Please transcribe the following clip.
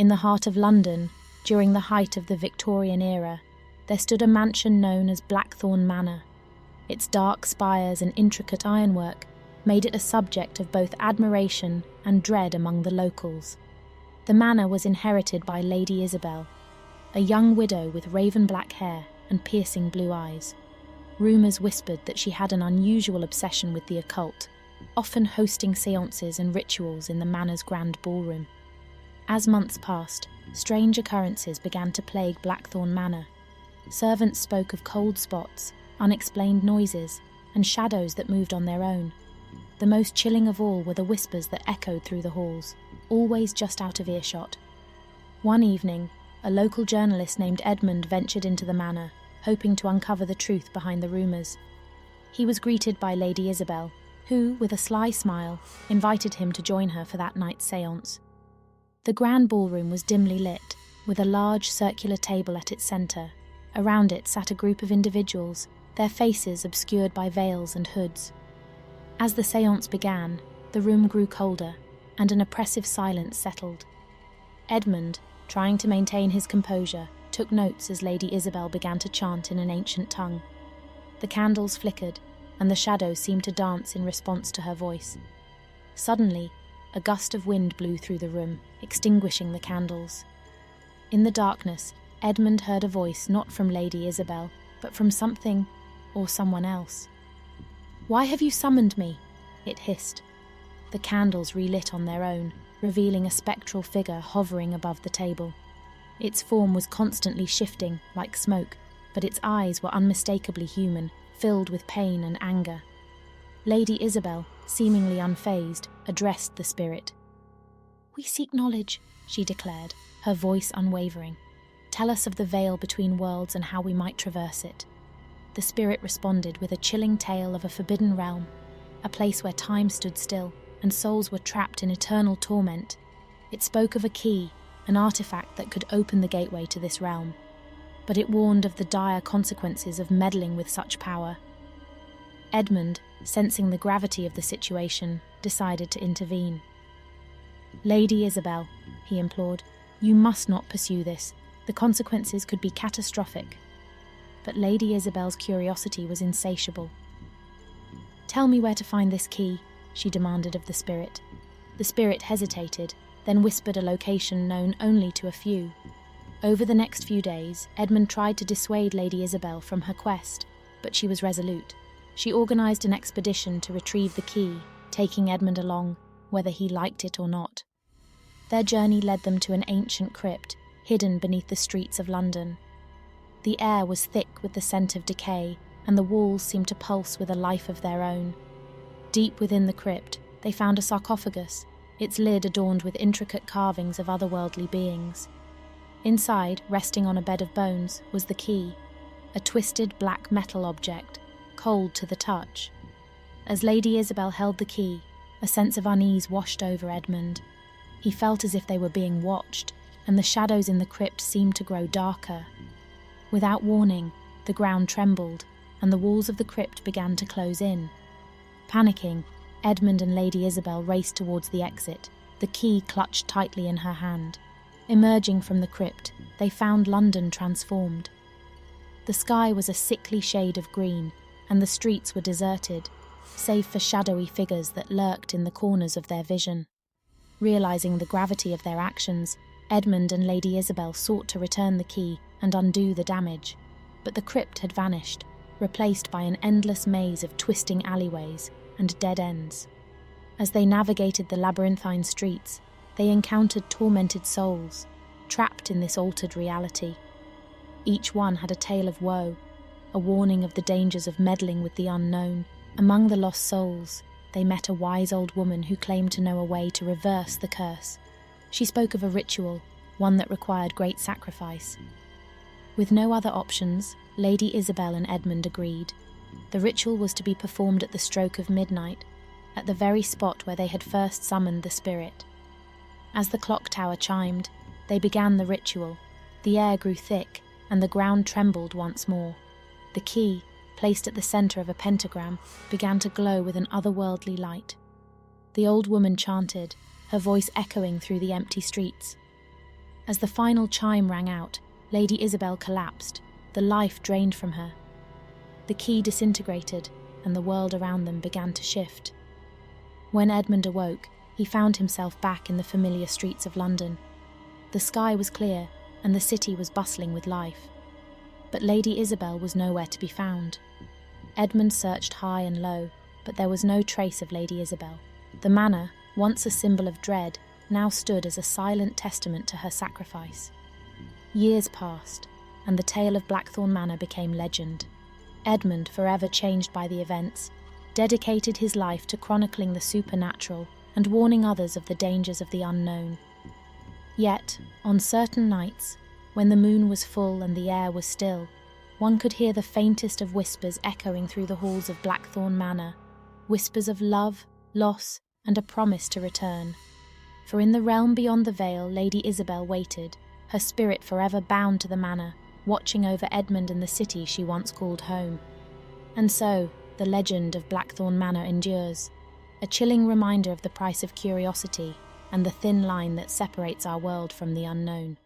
In the heart of London, during the height of the Victorian era, there stood a mansion known as Blackthorn Manor. Its dark spires and intricate ironwork made it a subject of both admiration and dread among the locals. The manor was inherited by Lady Isabel, a young widow with raven-black hair and piercing blue eyes. Rumours whispered that she had an unusual obsession with the occult, often hosting seances and rituals in the manor's grand ballroom. As months passed, strange occurrences began to plague Blackthorn Manor. Servants spoke of cold spots, unexplained noises, and shadows that moved on their own. The most chilling of all were the whispers that echoed through the halls, always just out of earshot. One evening, a local journalist named Edmund ventured into the manor, hoping to uncover the truth behind the rumours. He was greeted by Lady Isabel, who, with a sly smile, invited him to join her for that night's séance. The grand ballroom was dimly lit, with a large circular table at its centre. Around it sat a group of individuals, their faces obscured by veils and hoods. As the séance began, the room grew colder, and an oppressive silence settled. Edmund, trying to maintain his composure, took notes as Lady Isabel began to chant in an ancient tongue. The candles flickered, and the shadows seemed to dance in response to her voice. Suddenly, a gust of wind blew through the room, extinguishing the candles. In the darkness, Edmund heard a voice not from Lady Isabel, but from something or someone else. "Why have you summoned me?" it hissed. The candles relit on their own, revealing a spectral figure hovering above the table. Its form was constantly shifting, like smoke, but its eyes were unmistakably human, filled with pain and anger. Lady Isabel, seemingly unfazed, addressed the spirit. "We seek knowledge," she declared, her voice unwavering. "Tell us of the veil between worlds and how we might traverse it." The spirit responded with a chilling tale of a forbidden realm, a place where time stood still and souls were trapped in eternal torment. It spoke of a key, an artifact that could open the gateway to this realm, but it warned of the dire consequences of meddling with such power. Edmund, sensing the gravity of the situation, decided to intervene. "Lady Isabel," he implored, "you must not pursue this. The consequences could be catastrophic." But Lady Isabel's curiosity was insatiable. "Tell me where to find this key," she demanded of the spirit. The spirit hesitated, then whispered a location known only to a few. Over the next few days, Edmund tried to dissuade Lady Isabel from her quest, but she was resolute. She organised an expedition to retrieve the key, taking Edmund along, whether he liked it or not. Their journey led them to an ancient crypt, hidden beneath the streets of London. The air was thick with the scent of decay, and the walls seemed to pulse with a life of their own. Deep within the crypt, they found a sarcophagus, its lid adorned with intricate carvings of otherworldly beings. Inside, resting on a bed of bones, was the key, a twisted black metal object, cold to the touch. As Lady Isabel held the key, a sense of unease washed over Edmund. He felt as if they were being watched, and the shadows in the crypt seemed to grow darker. Without warning, the ground trembled, and the walls of the crypt began to close in. Panicking, Edmund and Lady Isabel raced towards the exit, the key clutched tightly in her hand. Emerging from the crypt, they found London transformed. The sky was a sickly shade of green, and the streets were deserted, save for shadowy figures that lurked in the corners of their vision. Realising the gravity of their actions, Edmund and Lady Isabel sought to return the key and undo the damage, but the crypt had vanished, replaced by an endless maze of twisting alleyways and dead ends. As they navigated the labyrinthine streets, they encountered tormented souls, trapped in this altered reality. Each one had a tale of woe, a warning of the dangers of meddling with the unknown. Among the lost souls, they met a wise old woman who claimed to know a way to reverse the curse. She spoke of a ritual, one that required great sacrifice. With no other options, Lady Isabel and Edmund agreed. The ritual was to be performed at the stroke of midnight, at the very spot where they had first summoned the spirit. As the clock tower chimed, they began the ritual. The air grew thick, and the ground trembled once more. The key, placed at the centre of a pentagram, began to glow with an otherworldly light. The old woman chanted, her voice echoing through the empty streets. As the final chime rang out, Lady Isabel collapsed, the life drained from her. The key disintegrated, and the world around them began to shift. When Edmund awoke, he found himself back in the familiar streets of London. The sky was clear, and the city was bustling with life. But Lady Isabel was nowhere to be found. Edmund searched high and low, but there was no trace of Lady Isabel. The manor, once a symbol of dread, now stood as a silent testament to her sacrifice. Years passed, and the tale of Blackthorn Manor became legend. Edmund, forever changed by the events, dedicated his life to chronicling the supernatural and warning others of the dangers of the unknown. Yet, on certain nights, when the moon was full and the air was still, one could hear the faintest of whispers echoing through the halls of Blackthorn Manor, whispers of love, loss, and a promise to return. For in the realm beyond the veil, Lady Isabel waited, her spirit forever bound to the manor, watching over Edmund and the city she once called home. And so, the legend of Blackthorn Manor endures, a chilling reminder of the price of curiosity and the thin line that separates our world from the unknown.